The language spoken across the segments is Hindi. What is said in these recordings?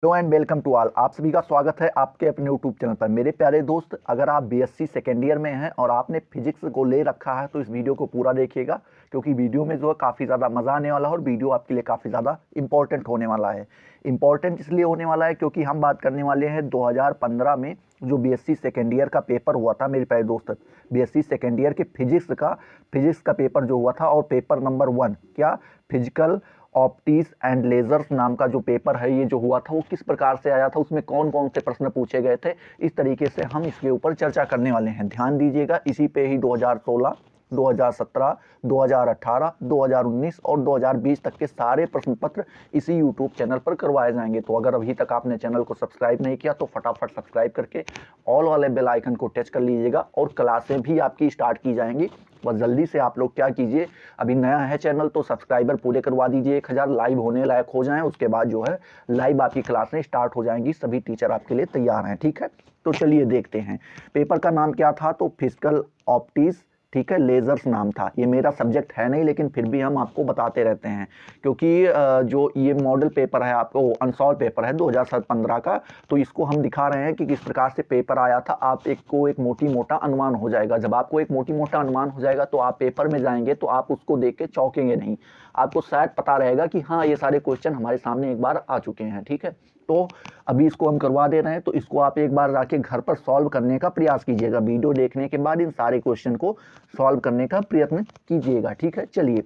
Hello and welcome to all. आप सभी का स्वागत है आपके अपने यूट्यूब चैनल पर। मेरे प्यारे दोस्त, अगर आप बीएससी सेकेंड ईयर में हैं और आपने फिजिक्स को ले रखा है तो इस वीडियो को पूरा देखिएगा, क्योंकि वीडियो में जो है काफ़ी ज़्यादा मज़ा आने वाला है और वीडियो आपके लिए काफ़ी ज़्यादा इंपॉर्टेंट होने वाला है। इंपॉर्टेंट इसलिए होने वाला है क्योंकि हम बात करने वाले हैं 2015 में जो बीएससी सेकेंड ईयर का पेपर हुआ था मेरे प्यारे दोस्त। बीएससी सेकेंड ईयर के फिजिक्स का पेपर जो हुआ था, और पेपर नंबर 1 क्या, फिजिकल ऑप्टिक्स एंड लेजर्स नाम का जो पेपर है, ये जो हुआ था वो किस प्रकार से आया था, उसमें कौन कौन से प्रश्न पूछे गए थे, इस तरीके से हम इसके ऊपर चर्चा करने वाले हैं। ध्यान दीजिएगा, इसी पे ही 2016, 2017, 2018, 2019 और 2020 तक के सारे प्रश्न पत्र इसी यूट्यूब चैनल पर करवाए जाएंगे। तो अगर अभी तक आपने चैनल को सब्सक्राइब नहीं किया तो फटाफट सब्सक्राइब करके ऑल वाले बेल आइकन को टच कर लीजिएगा, और क्लासें भी आपकी स्टार्ट की जाएंगी। बस जल्दी से आप लोग क्या कीजिए, अभी नया है चैनल तो सब्सक्राइबर पूरे करवा दीजिए, 1000 लाइव होने लायक हो जाएं, उसके बाद जो है लाइव आपकी क्लासें स्टार्ट हो जाएंगी। सभी टीचर आपके लिए तैयार हैं, ठीक है। तो चलिए देखते हैं, पेपर का नाम क्या था, तो फिजिकल ऑप्टिक्स, ठीक है, लेजर्स नाम था। ये मेरा सब्जेक्ट है नहीं, लेकिन फिर भी हम आपको बताते रहते हैं, क्योंकि जो ये मॉडल पेपर है आपको अनसॉल्व पेपर है 2015 का, तो इसको हम दिखा रहे हैं कि किस प्रकार से पेपर आया था। आप एक मोटी मोटा अनुमान हो जाएगा। जब आपको एक मोटी मोटा अनुमान हो जाएगा तो आप पेपर में जाएंगे तो आप उसको देख के चौंकेंगे नहीं, आपको शायद पता रहेगा कि हाँ, ये सारे क्वेश्चन हमारे सामने एक बार आ चुके हैं, ठीक है। तो अभी इसको हम करवा दे रहे हैं, तो इसको आप एक बार जाके घर पर सॉल्व करने का प्रयास कीजिएगा। वीडियो देखने के बाद इन सारे क्वेश्चन को सॉल्व करने का प्रयत्न कीजिएगा, ठीक है। चलिए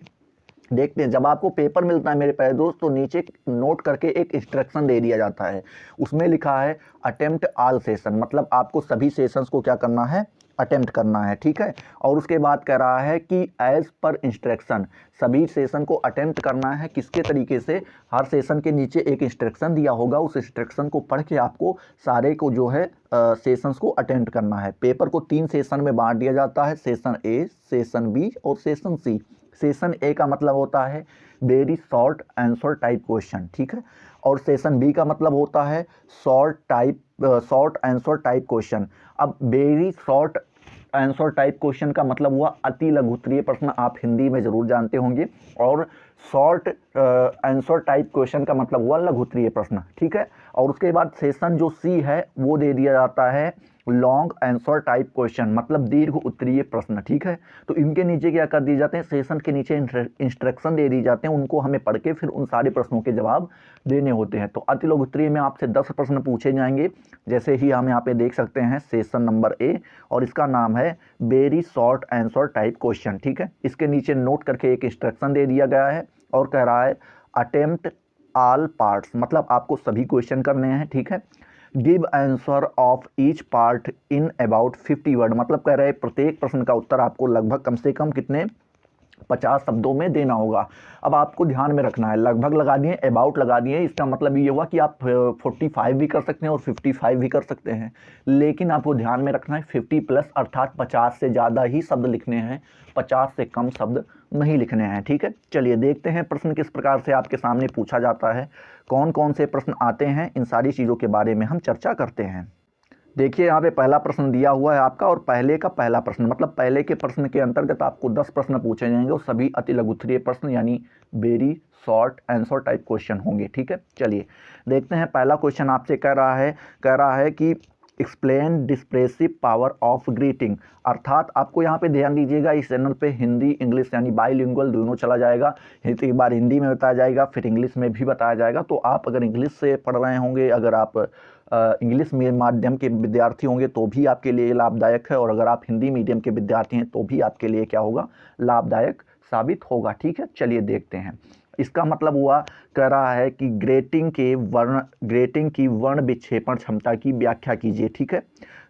देखते हैं, जब आपको पेपर मिलता है मेरे प्यारे दोस्त तो नीचे नोट करके एक इंस्ट्रक्शन दे दिया जाता है। उसमें लिखा है अटेम्प्ट ऑल सेशन, मतलब आपको सभी सेशंस को क्या करना है, अटेम्प्ट करना है, ठीक है। और उसके बाद कह रहा है कि एज पर इंस्ट्रक्शन, सभी सेशन को अटेम्प्ट करना है। किसके तरीके से, हर सेशन के नीचे एक इंस्ट्रक्शन दिया होगा, उस इंस्ट्रक्शन को पढ़ के आपको सारे को जो है सेशंस को अटेम्प्ट करना है। पेपर को 3 सेशन में बांट दिया जाता है, सेशन ए, सेशन बी और सेशन सी। सेशन ए का मतलब होता है very short answer type question, ठीक है। और सेशन बी का मतलब होता है शॉर्ट आंसर टाइप क्वेश्चन। अब very short answer type question का मतलब हुआ अति लघु उत्तरीय प्रश्न, आप हिंदी में जरूर जानते होंगे। और शॉर्ट आंसर टाइप क्वेश्चन का मतलब हुआ लघु उत्तरीय प्रश्न, ठीक है। और उसके बाद सेशन जो सी है वो दे दिया जाता है लॉन्ग आंसर टाइप क्वेश्चन, मतलब दीर्घ उत्तरीय प्रश्न, ठीक है। तो इनके नीचे क्या कर दिए जाते हैं, सेशन के नीचे इंस्ट्रक्शन दे दिए जाते हैं, उनको हमें पढ़ के फिर उन सारे प्रश्नों के जवाब देने होते हैं। तो अति लघु उत्तरीय में आपसे 10 प्रश्न पूछे जाएंगे, जैसे ही हम यहाँ पे देख सकते हैं सेशन नंबर ए, और इसका नाम है very short answer type question, ठीक है। इसके नीचे नोट करके एक इंस्ट्रक्शन दे दिया गया है और कह रहा है अटेम्प्ट ऑल पार्ट्स, मतलब आपको सभी क्वेश्चन करने हैं, ठीक है। Give answer of each part in about 50 word, मतलब कह रहे हैं प्रत्येक प्रश्न का उत्तर आपको लगभग कम से कम कितने 50 शब्दों में देना होगा। अब आपको ध्यान में रखना है, लगभग लगा दिए, अबाउट लगा दिए, इसका मतलब ये हुआ कि आप 45 भी कर सकते हैं और 55 भी कर सकते हैं, लेकिन आपको ध्यान में रखना है 50 प्लस, अर्थात 50 से ज़्यादा ही शब्द लिखने हैं, 50 से कम शब्द नहीं लिखने हैं, ठीक है। चलिए देखते हैं प्रश्न किस प्रकार से आपके सामने पूछा जाता है, कौन कौन से प्रश्न आते हैं, इन सारी चीज़ों के बारे में हम चर्चा करते हैं। देखिए यहाँ पे पहला प्रश्न दिया हुआ है आपका, और पहले का पहला प्रश्न, मतलब पहले के प्रश्न के अंतर्गत आपको 10 प्रश्न पूछे जाएंगे और सभी अति लघु उत्तरीय प्रश्न यानी very short answer type question होंगे, ठीक है। चलिए देखते हैं, पहला क्वेश्चन आपसे कह रहा है कि एक्सप्लेन डिस्प्रेसिव पावर ऑफ ग्रीटिंग, अर्थात आपको यहाँ पे ध्यान दीजिएगा, इस चैनल पे हिंदी इंग्लिश यानी बाईलिंगुअल दोनों चला जाएगा। एक बार हिंदी में बताया जाएगा, फिर इंग्लिश में भी बताया जाएगा। तो आप अगर इंग्लिश से पढ़ रहे होंगे, अगर आप इंग्लिश माध्यम के विद्यार्थी होंगे तो भी आपके लिए लाभदायक है, और अगर आप हिंदी मीडियम के विद्यार्थी हैं तो भी आपके लिए क्या होगा, लाभदायक साबित होगा, ठीक है। चलिए देखते हैं, इसका मतलब हुआ, कह रहा है कि ग्रेटिंग की वर्ण विक्षेपण क्षमता की व्याख्या कीजिए, ठीक है।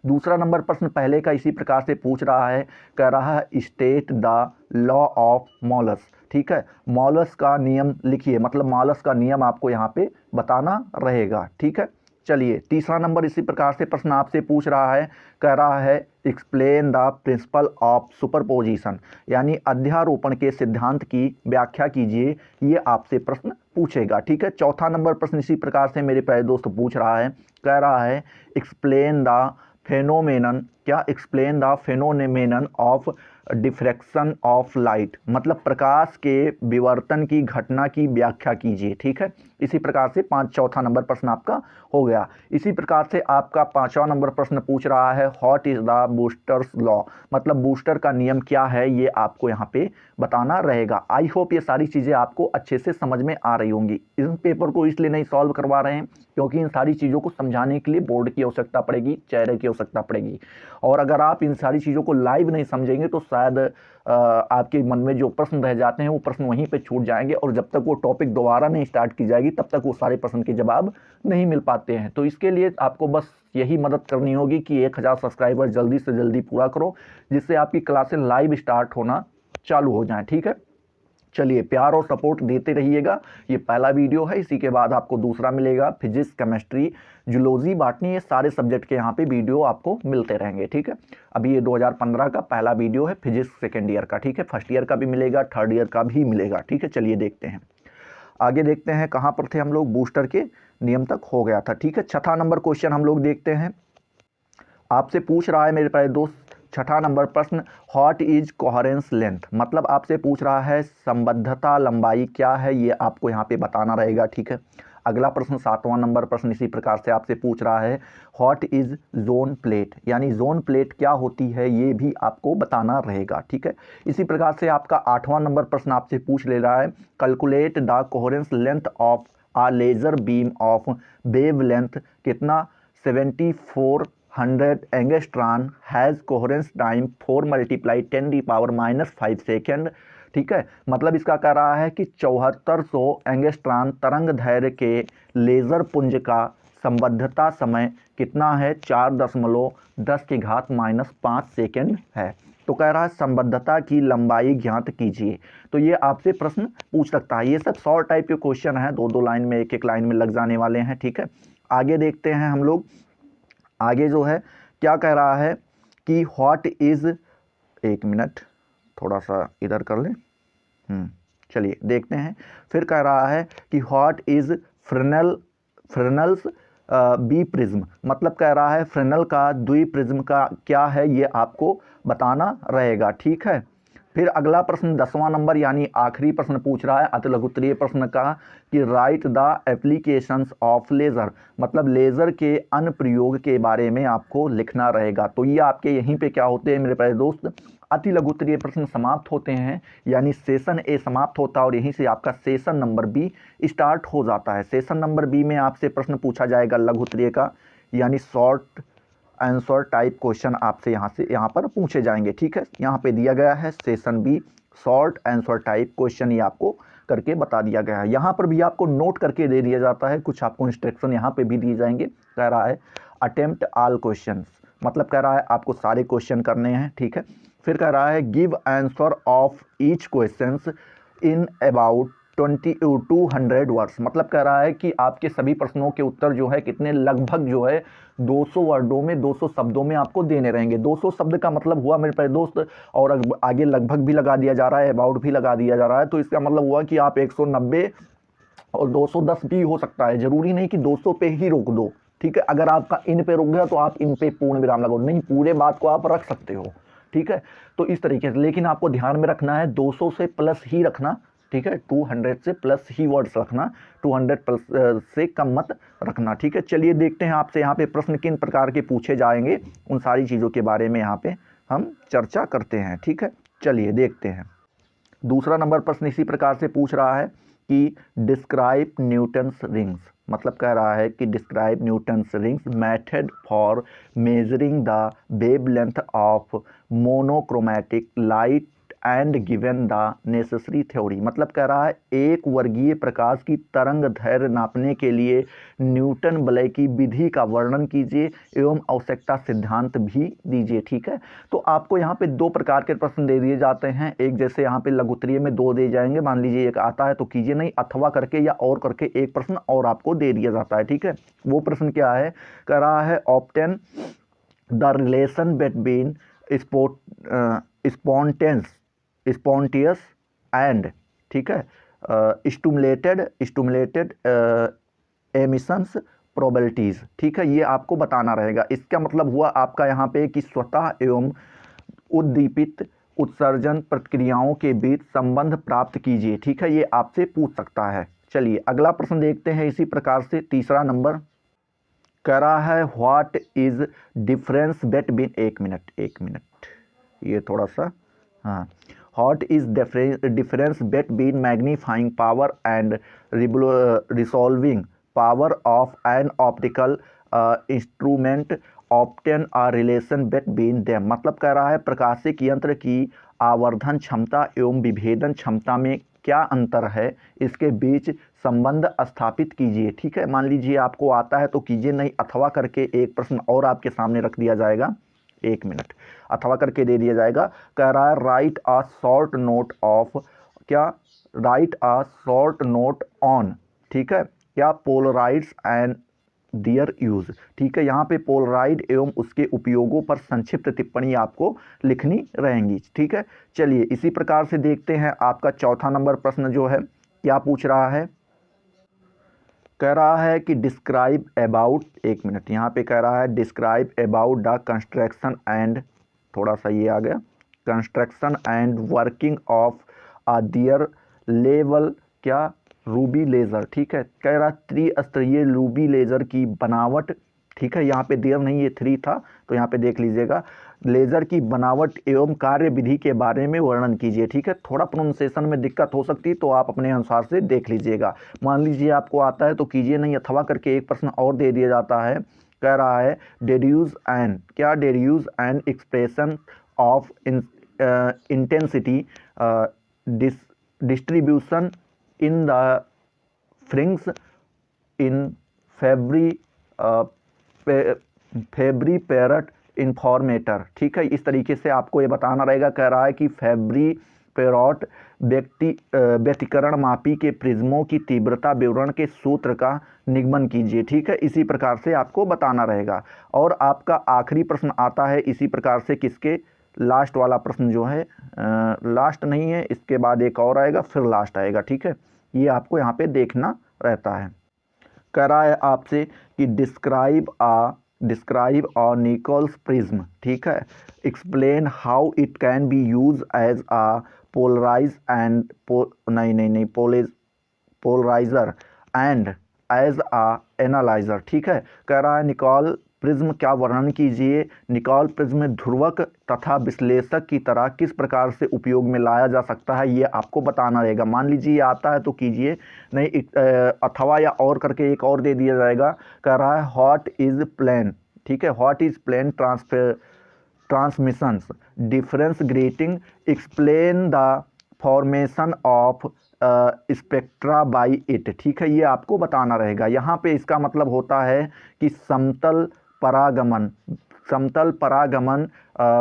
दूसरा नंबर प्रश्न पहले का इसी प्रकार से पूछ रहा है, कह रहा है स्टेट द लॉ ऑफ मॉलस, ठीक है। मॉलस का नियम लिखिए, मतलब मॉलस का नियम आपको यहाँ पे बताना रहेगा, ठीक है। चलिए तीसरा नंबर इसी प्रकार से प्रश्न आपसे पूछ रहा है, कह रहा है explain the principle of superposition, यानी अध्यारोपण के सिद्धांत की व्याख्या कीजिए, ये आपसे प्रश्न पूछेगा, ठीक है। चौथा नंबर प्रश्न इसी प्रकार से मेरे प्यारे दोस्त पूछ रहा है, कह रहा है एक्सप्लेन द फेनोमेनन, क्या, explain the phenomenon of diffraction of light, मतलब प्रकाश के विवर्तन की घटना की व्याख्या कीजिए, ठीक है। इसी प्रकार से चौथा नंबर प्रश्न आपका हो गया। इसी प्रकार से आपका 5वां नंबर प्रश्न पूछ रहा है what is the boosters law, मतलब बूस्टर का नियम क्या है, ये आपको यहाँ पे बताना रहेगा। आई होप ये सारी चीज़ें आपको अच्छे से समझ में आ रही होंगी। इस पेपर को इसलिए नहीं सॉल्व करवा रहे हैं क्योंकि इन सारी चीज़ों को समझाने के लिए बोर्ड की आवश्यकता पड़ेगी, चेहरे की आवश्यकता पड़ेगी, और अगर आप इन सारी चीज़ों को लाइव नहीं समझेंगे तो शायद आपके मन में जो प्रश्न रह जाते हैं वो प्रश्न वहीं पे छूट जाएंगे, और जब तक वो टॉपिक दोबारा नहीं स्टार्ट की जाएगी तब तक वो सारे प्रश्न के जवाब नहीं मिल पाते हैं। तो इसके लिए आपको बस यही मदद करनी होगी कि 1000 सब्सक्राइबर जल्दी से जल्दी पूरा करो, जिससे आपकी क्लासें लाइव स्टार्ट होना चालू हो जाएं। ठीक है, चलिए प्यार और सपोर्ट देते रहिएगा। ये पहला वीडियो है, इसी के बाद आपको दूसरा मिलेगा। फिजिक्स, केमिस्ट्री, जूलॉजी, बॉटनी, ये सारे सब्जेक्ट के यहाँ पे वीडियो आपको मिलते रहेंगे। ठीक है, अभी ये 2015 का पहला वीडियो है फिजिक्स सेकेंड ईयर का। ठीक है, फर्स्ट ईयर का भी मिलेगा, थर्ड ईयर का भी मिलेगा। ठीक है, चलिए देखते हैं, आगे देखते हैं कहाँ पर थे हम लोग। बूस्टर के नियम तक हो गया था। ठीक है, छठा नंबर क्वेश्चन हम लोग देखते हैं। आपसे पूछ रहा है मेरे प्यारे दोस्त छठा नंबर प्रश्न व्हाट इज कोहेरेंस लेंथ, मतलब आपसे पूछ रहा है संबद्धता लंबाई क्या है, ये आपको यहाँ पे बताना रहेगा। ठीक है, अगला प्रश्न 7वां नंबर प्रश्न इसी प्रकार से आपसे पूछ रहा है व्हाट इज जोन प्लेट, यानी जोन प्लेट क्या होती है, ये भी आपको बताना रहेगा। ठीक है, इसी प्रकार से आपका 8वां नंबर प्रश्न आपसे पूछ ले रहा है calculate the coherence length of a laser beam of wave length कितना 7400 angstrom has coherence time 4 × 10⁻⁻5 second. ठीक है, मतलब इसका कह रहा है कि 7400 एंगस्ट्रॉन तरंग दैर्घ्य के लेज़र पुंज का संबद्धता समय कितना है, 4.10⁻⁻5 सेकेंड है। तो कह रहा है संबद्धता की लंबाई ज्ञात कीजिए। तो ये आपसे प्रश्न पूछ सकता है। ये सब शॉर्ट टाइप के क्वेश्चन हैं, दो लाइन में, एक लाइन में लग जाने वाले हैं। ठीक है, आगे देखते हैं हम लोग। आगे जो है क्या कह रहा है कि व्हाट इज, एक मिनट थोड़ा सा इधर कर लें। चलिए देखते हैं। फिर कह रहा है कि व्हाट इज फ्रेनल्स बी प्रिज्म, मतलब कह रहा है फ्रेनल का द्विप्रिज्म का क्या है, ये आपको बताना रहेगा। ठीक है, फिर अगला प्रश्न 10वां नंबर यानी आखिरी प्रश्न पूछ रहा है अति लघुत्तरीय प्रश्न का कि right the applications of laser, मतलब लेज़र के अनुप्रयोग के बारे में आपको लिखना रहेगा। तो ये आपके यहीं पे क्या होते हैं मेरे प्यारे दोस्त, अति लघुत्तरीय प्रश्न समाप्त होते हैं, यानी सेशन ए समाप्त होता है और यहीं से आपका सेशन नंबर बी स्टार्ट हो जाता है। सेशन नंबर बी में आपसे प्रश्न पूछा जाएगा लघुत्तरीय का, यानी शॉर्ट आंसर टाइप क्वेश्चन आपसे यहाँ पर पूछे जाएंगे। ठीक है, यहाँ पे दिया गया है session B short answer type question, ये आपको करके बता दिया गया है। यहाँ पर भी आपको नोट करके दे दिया जाता है, कुछ आपको इंस्ट्रक्शन यहाँ पे भी दिए जाएंगे। कह रहा है अटेम्प्ट ऑल क्वेश्चन्स, मतलब कह रहा है आपको सारे क्वेश्चन करने हैं। ठीक है, फिर कह रहा है give answer of each questions in about 200 words, मतलब कह रहा है कि आपके सभी प्रश्नों के उत्तर जो है कितने, लगभग जो है 200 वर्डों में, 200 शब्दों में आपको देने रहेंगे। 200 शब्द का मतलब हुआ मेरे प्यारे दोस्त, और आगे लगभग भी लगा दिया जा रहा है, अबाउट भी लगा दिया जा रहा है, तो इसका मतलब हुआ कि आप 190 और 210 भी हो सकता है, जरूरी नहीं कि 200 पे ही रोक दो। ठीक है, अगर आपका इन पे रुक गया तो आप इन पे पूर्ण विराम लगाओ, नहीं पूरे बात को आप रख सकते हो। ठीक है, तो इस तरीके से, लेकिन आपको ध्यान में रखना है 200 से प्लस ही रखना। ठीक है, 200 से प्लस ही वर्ड्स रखना, 200 प्लस से कम मत रखना। ठीक है, चलिए देखते हैं आपसे यहाँ पे प्रश्न किन प्रकार के पूछे जाएंगे, उन सारी चीज़ों के बारे में यहाँ पे हम चर्चा करते हैं। ठीक है, चलिए देखते हैं। दूसरा नंबर प्रश्न इसी प्रकार से पूछ रहा है कि डिस्क्राइब न्यूटन्स रिंग्स, मतलब कह रहा है कि describe Newton's rings method for measuring the wave length of monochromatic light and given the necessary theory, मतलब कह रहा है एक वर्गीय प्रकाश की तरंग दैर्घ्य नापने के लिए न्यूटन वलय की विधि का वर्णन कीजिए एवं आवश्यकता सिद्धांत भी दीजिए। ठीक है, तो आपको यहाँ पे दो प्रकार के प्रश्न दे दिए जाते हैं, एक जैसे यहाँ पे लघुत्तरीय में दो दे जाएंगे, मान लीजिए एक आता है तो कीजिए, नहीं अथवा करके या और करके एक प्रश्न और आपको दे दिया जाता है। ठीक है, वो प्रश्न क्या है, कह रहा है obtain the relation between spontaneous and, ठीक है, स्टिमुलेटेड एमिशंस प्रोबेबिलिटीज़। ठीक है, ये आपको बताना रहेगा। इसका मतलब हुआ आपका यहाँ पे कि स्वतः एवं उद्दीपित उत्सर्जन प्रक्रियाओं के बीच संबंध प्राप्त कीजिए। ठीक है, ये आपसे पूछ सकता है। चलिए अगला प्रश्न देखते हैं इसी प्रकार से। तीसरा नंबर कह रहा है व्हाट इज डिफरेंस बिटवीन, एक मिनट ये थोड़ा सा, हाँ, what is difference between magnifying power and resolving power of an optical instrument obtain a relation between them. मतलब कह रहा है प्रकाशिक यंत्र की आवर्धन क्षमता एवं विभेदन क्षमता में क्या अंतर है, इसके बीच संबंध स्थापित कीजिए। ठीक है, मान लीजिए आपको आता है तो कीजिए, नहीं अथवा करके एक प्रश्न और आपके सामने रख दिया जाएगा, एक मिनट, अथवा करके दे दिया जाएगा। कह रहा है write a short note of, क्या, write a short note on, ठीक है, क्या पोलराइड्स एंड दियर यूज। ठीक है, यहाँ पे पोलराइड एवं उसके उपयोगों पर संक्षिप्त टिप्पणी आपको लिखनी रहेंगी। ठीक है, चलिए इसी प्रकार से देखते हैं आपका चौथा नंबर प्रश्न जो है क्या पूछ रहा है। कह रहा है कि डिस्क्राइब अबाउट, एक मिनट, यहाँ पे कह रहा है describe about the construction and, थोड़ा सा ये आ गया, construction and working of a their level, क्या, रूबी लेज़र। ठीक है, कह रहा त्रिस्तरीय रूबी लेज़र की बनावट। ठीक है, यहाँ पे देयर नहीं, ये 3 था तो यहाँ पे देख लीजिएगा, लेज़र की बनावट एवं कार्य विधि के बारे में वर्णन कीजिए। ठीक है, थोड़ा प्रोनाउंसिएशन में दिक्कत हो सकती है तो आप अपने अनुसार से देख लीजिएगा। मान लीजिए आपको आता है तो कीजिए, नहीं अथवा करके एक प्रश्न और दे दिया जाता है। कह रहा है डेड्यूज एंड, क्या, deduce and expression of intensity distribution in the fringes in Fabry Perot interferometer. ठीक है, इस तरीके से आपको ये बताना रहेगा। कह रहा है कि फेब्री पेरॉट व्यतिकरण मापी के प्रिज्मों की तीव्रता विवरण के सूत्र का निगमन कीजिए। ठीक है, इसी प्रकार से आपको बताना रहेगा। और आपका आखिरी प्रश्न आता है इसी प्रकार से, किसके, लास्ट वाला प्रश्न जो है, लास्ट नहीं है, इसके बाद एक और आएगा फिर लास्ट आएगा। ठीक है, ये आपको यहाँ पे देखना रहता है। कह रहा है आपसे कि डिस्क्राइब अ निकोल्स प्रिज्म। ठीक है, explain how it can be use as a polarise and polariser and as a analyser. ठीक है, कह रहा है निकोल प्रिज्म क्या वर्णन कीजिए, निकोल प्रिज्म ध्रुवक तथा विश्लेषक की तरह किस प्रकार से उपयोग में लाया जा सकता है, ये आपको बताना रहेगा। मान लीजिए आता है तो कीजिए, नहीं अथवा या और करके एक और दे दिया जाएगा। कह रहा है व्हाट इज प्लेन। ठीक है, what is plane transmissions difference grating explain the formation of spectra by it. ठीक है, ये आपको बताना रहेगा। यहाँ पे इसका मतलब होता है कि समतल परागमन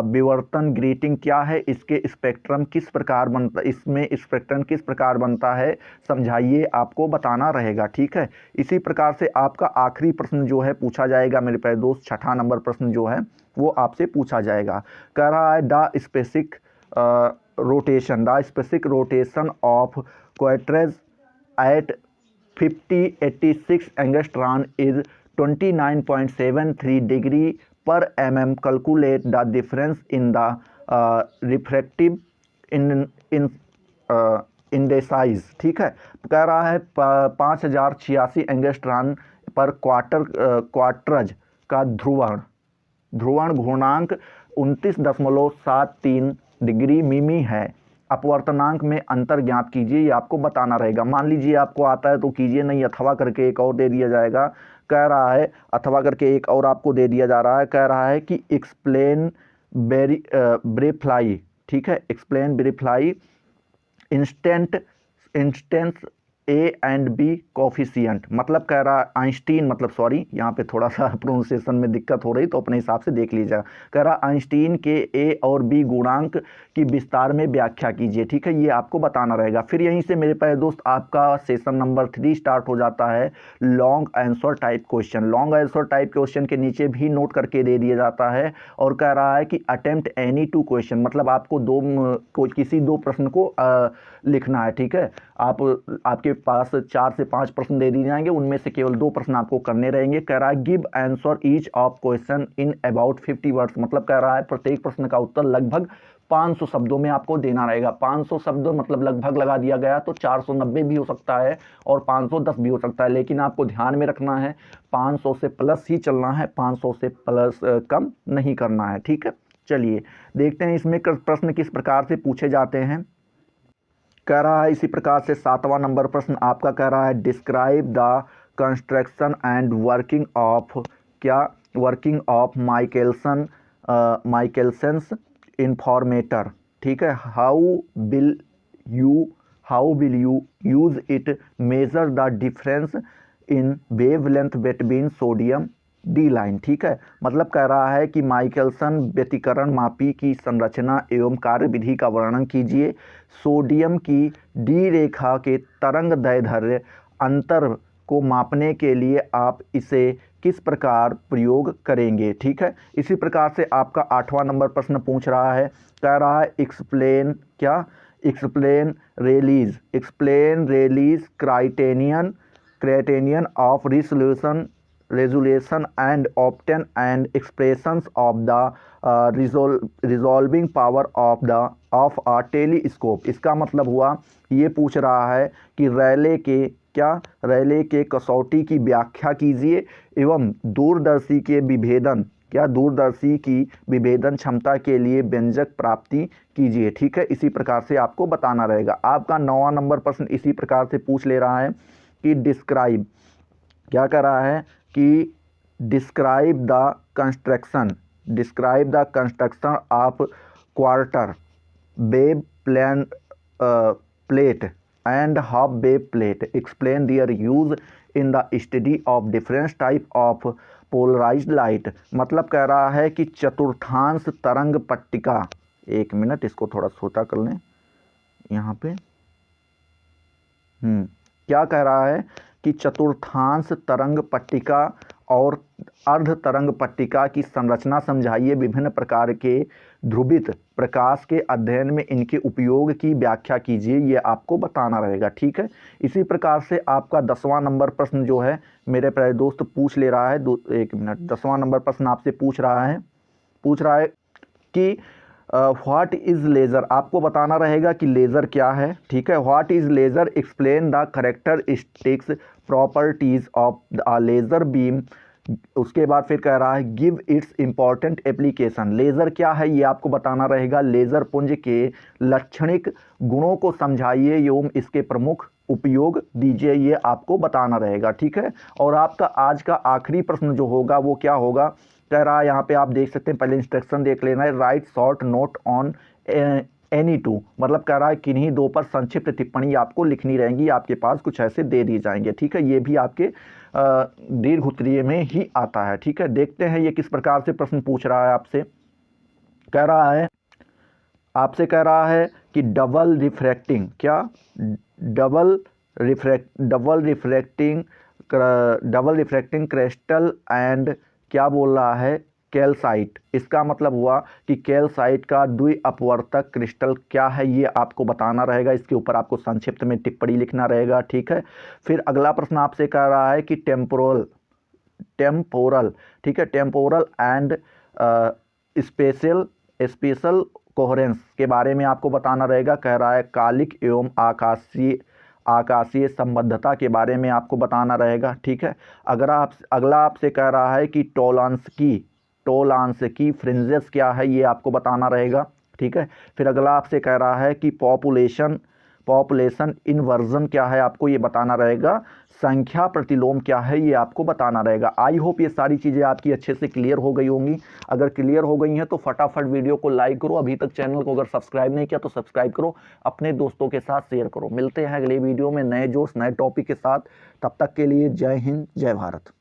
विवर्तन ग्रेटिंग क्या है, इसके स्पेक्ट्रम किस प्रकार बनता, इसमें स्पेक्ट्रम किस प्रकार बनता है, समझाइए, आपको बताना रहेगा। ठीक है, इसी प्रकार से आपका आखिरी प्रश्न जो है पूछा जाएगा मेरे प्यारे दोस्त, छठा नंबर प्रश्न जो है वो आपसे पूछा जाएगा। कह रहा है the specific rotation of quartz at 5086 angstrom is 29.73 degree per mm। Calculate the difference in the refractive indices. ठीक है, कह रहा है 5086 एंगस्ट्रॉन पर क्वार्टरज का ध्रुवण घूर्णांक 29.73 डिग्री मिमी है। अपवर्तनांक में अंतर ज्ञात कीजिए, ये आपको बताना रहेगा। मान लीजिए आपको आता है तो कीजिए, नहीं अथवा करके एक और दे दिया जाएगा। कह रहा है अथवा करके एक और आपको दे दिया जा रहा है। कह रहा है कि एक्सप्लेन ब्रेफ्लाई। ठीक है, explain briefly Einstein's A and B coefficient. मतलब कह रहा है आइंस्टीन, मतलब सॉरी यहाँ पे थोड़ा सा प्रोनाउंसिएशन में दिक्कत हो रही तो अपने हिसाब से देख लीजिएगा। कह रहा आइंस्टीन के ए और बी गुणांक की विस्तार में व्याख्या कीजिए। ठीक है, ये आपको बताना रहेगा। फिर यहीं से मेरे प्यारे दोस्त आपका सेशन नंबर 3 स्टार्ट हो जाता है, long answer type question. Long answer type question के नीचे भी नोट करके दे दिया जाता है और कह रहा है कि अटेम्प्ट एनी 2 क्वेश्चन, मतलब आपको किसी 2 प्रश्न को लिखना है। ठीक है, आपके पास 4 से 5 प्रश्न दे दिए जाएंगे, उनमें से केवल 2 प्रश्न आपको करने रहेंगे। कह रहा है give answer each of question in about 50 words, मतलब कह रहा है प्रत्येक प्रश्न का उत्तर लगभग 500 शब्दों में आपको देना रहेगा। 500 शब्द मतलब लगभग लगा दिया गया तो 490 भी हो सकता है और 510 भी हो सकता है, लेकिन आपको ध्यान में रखना है 500 से प्लस ही चलना है, 500 से प्लस कम नहीं करना है, ठीक है। चलिए देखते हैं इसमें प्रश्न किस प्रकार से पूछे जाते हैं। कह रहा है इसी प्रकार से 7वां नंबर प्रश्न आपका कह रहा है describe the construction and working of, क्या, वर्किंग ऑफ माइकलसन्स इन्फॉर्मेटर, ठीक है। How will you use it, measure the difference in wavelength between sodium D line, ठीक है। मतलब कह रहा है कि माइकलसन व्यतिकरण मापी की संरचना एवं कार्यविधि का वर्णन कीजिए। सोडियम की डी रेखा के तरंग दैर्ध्य अंतर को मापने के लिए आप इसे किस प्रकार प्रयोग करेंगे, ठीक है। इसी प्रकार से आपका 8वां नंबर प्रश्न पूछ रहा है, कह रहा है एक्सप्लेन, क्या, explain Rayleigh's criterion of resolution and obtain and expressions of the resolving power of a telescope। इसका मतलब हुआ ये पूछ रहा है कि रैले के कसौटी की व्याख्या कीजिए एवं दूरदर्शी की विभेदन क्षमता के लिए व्यंजक प्राप्ति कीजिए, ठीक है। इसी प्रकार से आपको बताना रहेगा। आपका 9वां नंबर प्रश्न इसी प्रकार से पूछ ले रहा है कि डिस्क्राइब, क्या कर रहा है कि describe the construction of quarter wave plate and half wave plate, explain their use in the study of different type of polarised light. मतलब कह रहा है कि चतुर्थांश तरंग पट्टिका, एक मिनट इसको थोड़ा छोटा कर लें यहाँ पे, क्या कह रहा है कि चतुर्थांश तरंग पट्टिका और अर्ध तरंग पट्टिका की संरचना समझाइए। विभिन्न प्रकार के ध्रुवित प्रकाश के अध्ययन में इनके उपयोग की व्याख्या कीजिए, ये आपको बताना रहेगा, ठीक है। इसी प्रकार से आपका 10वां नंबर प्रश्न जो है मेरे प्यारे दोस्त पूछ ले रहा है, एक मिनट, 10वां नंबर प्रश्न आपसे पूछ रहा है कि व्हाट इज़ लेज़र, आपको बताना रहेगा कि लेज़र क्या है, ठीक है। What is laser, explain the characteristics properties of a laser beam. उसके बाद फिर कह रहा है give its important application. Laser क्या है ये आपको बताना रहेगा। लेज़र पुंज के लक्षणिक गुणों को समझाइए एवं इसके प्रमुख उपयोग दीजिए, ये आपको बताना रहेगा, ठीक है। और आपका आज का आखिरी प्रश्न जो होगा वो क्या होगा, कह रहा है यहाँ पे आप देख सकते हैं, पहले इंस्ट्रक्शन देख लेना है। Right short note on any two, मतलब कह रहा है किन्हीं दो पर संक्षिप्त टिप्पणी आपको लिखनी रहेंगी, आपके पास कुछ ऐसे दे दिए जाएंगे, ठीक है। ये भी आपके दीर्घ उत्तरीय में ही आता है, ठीक है। देखते हैं ये किस प्रकार से प्रश्न पूछ रहा है आपसे। कह रहा है कि डबल रिफ्रैक्टिंग, क्या, डबल रिफ्रैक्टिंग क्रिस्टल एंड, क्या बोल रहा है, कैल्साइट। इसका मतलब हुआ कि कैल्साइट का द्विअपवर्तक क्रिस्टल क्या है ये आपको बताना रहेगा, इसके ऊपर आपको संक्षिप्त में टिप्पणी लिखना रहेगा, ठीक है। फिर अगला प्रश्न आपसे कह रहा है कि टेम्पोरल, ठीक है, टेम्पोरल एंड स्पेशल कोहेरेंस के बारे में आपको बताना रहेगा। कह रहा है कालिक एवं आकाशीय संबद्धता के बारे में आपको बताना रहेगा, ठीक है। अगला आपसे कह रहा है कि टोलांस्की फ्रिंजेस क्या है ये आपको बताना रहेगा, ठीक है। फिर अगला आपसे कह रहा है कि पॉपुलेशन इन्वर्जन क्या है आपको ये बताना रहेगा। संख्या प्रतिलोम क्या है ये आपको बताना रहेगा। आई होप ये सारी चीज़ें आपकी अच्छे से क्लियर हो गई होंगी। अगर क्लियर हो गई हैं तो फटाफट वीडियो को लाइक करो, अभी तक चैनल को अगर सब्सक्राइब नहीं किया तो सब्सक्राइब करो, अपने दोस्तों के साथ शेयर करो। मिलते हैं अगले वीडियो में नए जोश नए टॉपिक के साथ, तब तक के लिए जय हिंद जय भारत।